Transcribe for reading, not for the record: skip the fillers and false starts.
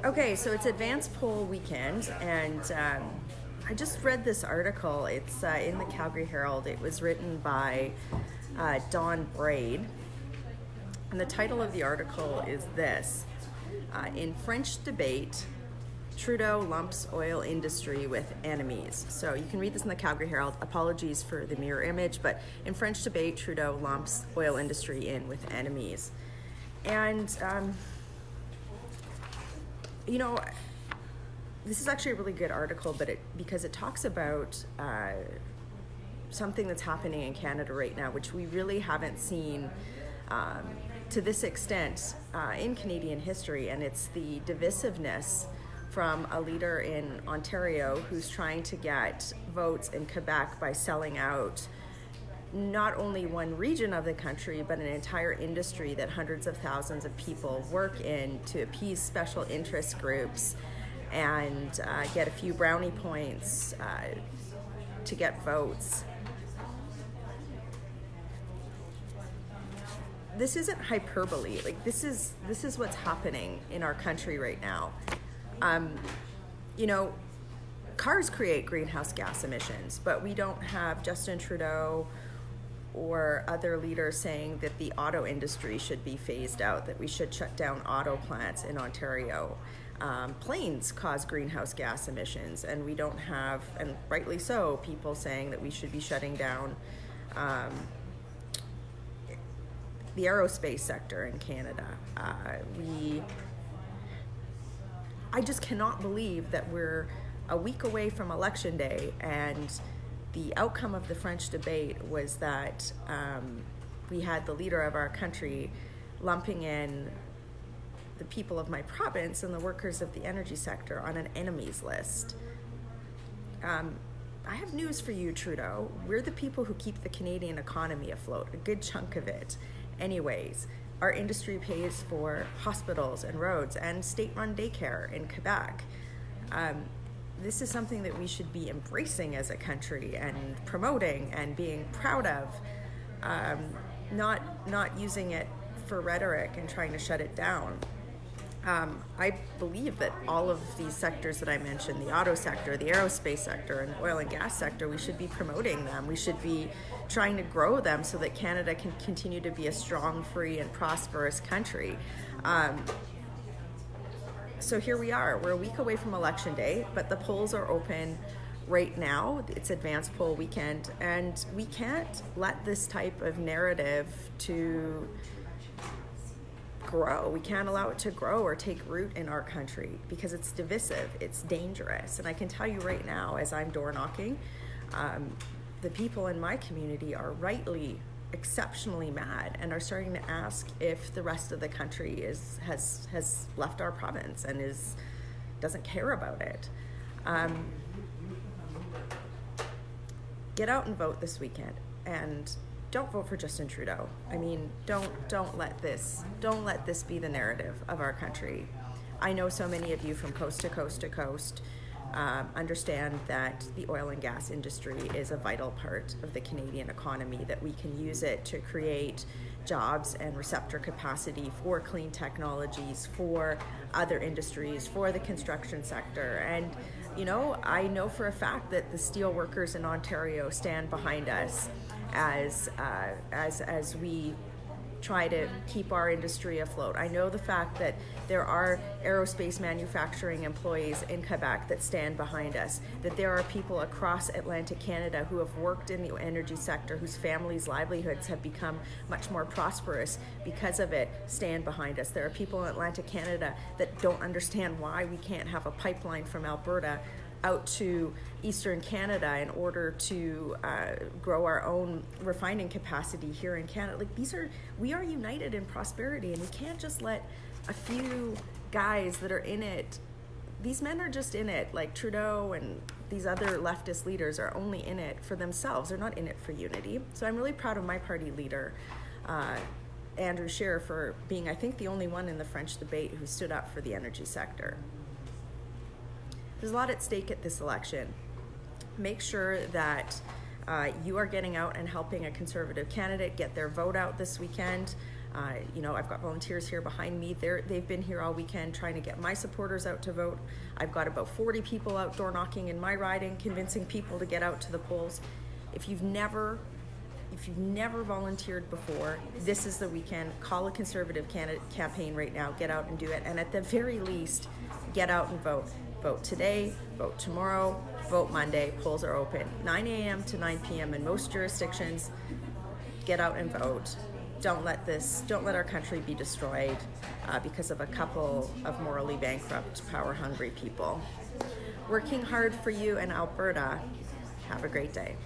Okay, so it's advanced poll weekend, and I just read this article. It's in the Calgary Herald. It was written by Don Braid, and the title of the article is this: In French debate, Trudeau lumps oil industry with enemies. So you can read this in the Calgary Herald. Apologies for the mirror image, but in French debate, Trudeau lumps oil industry in with enemies. And this is actually a really good article, because it talks about something that's happening in Canada right now, which we really haven't seen to this extent in Canadian history, and it's the divisiveness from a leader in Ontario who's trying to get votes in Quebec by selling out not only one region of the country, but an entire industry that hundreds of thousands of people work in to appease special interest groups and get a few brownie points to get votes. This isn't hyperbole. Like, this is what's happening in our country right now. Cars create greenhouse gas emissions, but we don't have Justin Trudeau or other leaders saying that the auto industry should be phased out, that we should shut down auto plants in Ontario. Planes cause greenhouse gas emissions, and we don't have, and rightly so, people saying that we should be shutting down the aerospace sector in Canada. I just cannot believe that we're a week away from Election Day, and the outcome of the French debate was that we had the leader of our country lumping in the people of my province and the workers of the energy sector on an enemies list. I have news for you, Trudeau. We're the people who keep the Canadian economy afloat, a good chunk of it. Anyways, our industry pays for hospitals and roads and state-run daycare in Quebec. This is something that we should be embracing as a country and promoting and being proud of, not using it for rhetoric and trying to shut it down. I believe that all of these sectors that I mentioned, the auto sector, the aerospace sector, and the oil and gas sector, we should be promoting them. We should be trying to grow them so that Canada can continue to be a strong, free, and prosperous country. So here we are. We're a week away from Election Day, but the polls are open right now. It's advanced poll weekend, and we can't let this type of narrative to grow. We can't allow it to grow or take root in our country because it's divisive, it's dangerous. And I can tell you right now, as I'm door knocking, the people in my community are rightly exceptionally mad and are starting to ask if the rest of the country has left our province and doesn't care about it. Get out and vote this weekend, and don't vote for Justin Trudeau. I mean, don't let this be the narrative of our country. I know so many of you from coast to coast to coast understand that the oil and gas industry is a vital part of the Canadian economy, that we can use it to create jobs and receptor capacity for clean technologies, for other industries, for the construction sector. And I know for a fact that the steel workers in Ontario stand behind us as we try to keep our industry afloat. I know the fact that there are aerospace manufacturing employees in Quebec that stand behind us, that there are people across Atlantic Canada who have worked in the energy sector, whose families' livelihoods have become much more prosperous because of it, stand behind us. There are people in Atlantic Canada that don't understand why we can't have a pipeline from Alberta out to Eastern Canada in order to grow our own refining capacity here in Canada. We are united in prosperity, and we can't just let a few guys that are in it. These men are just in it, like Trudeau and these other leftist leaders are only in it for themselves. They're not in it for unity. So I'm really proud of my party leader, Andrew Scheer, for being, I think, the only one in the French debate who stood up for the energy sector. There's a lot at stake at this election. Make sure that you are getting out and helping a Conservative candidate get their vote out this weekend. You know, I've got volunteers here behind me. They've been here all weekend trying to get my supporters out to vote. I've got about 40 people out door knocking in my riding, convincing people to get out to the polls. If you've never volunteered before, this is the weekend. Call a Conservative campaign right now. Get out and do it. And at the very least, get out and vote. Vote today, vote tomorrow, vote Monday. Polls are open 9 a.m. to 9 p.m. in most jurisdictions. Get out and vote. Don't let our country be destroyed because of a couple of morally bankrupt, power-hungry people. Working hard for you in Alberta. Have a great day.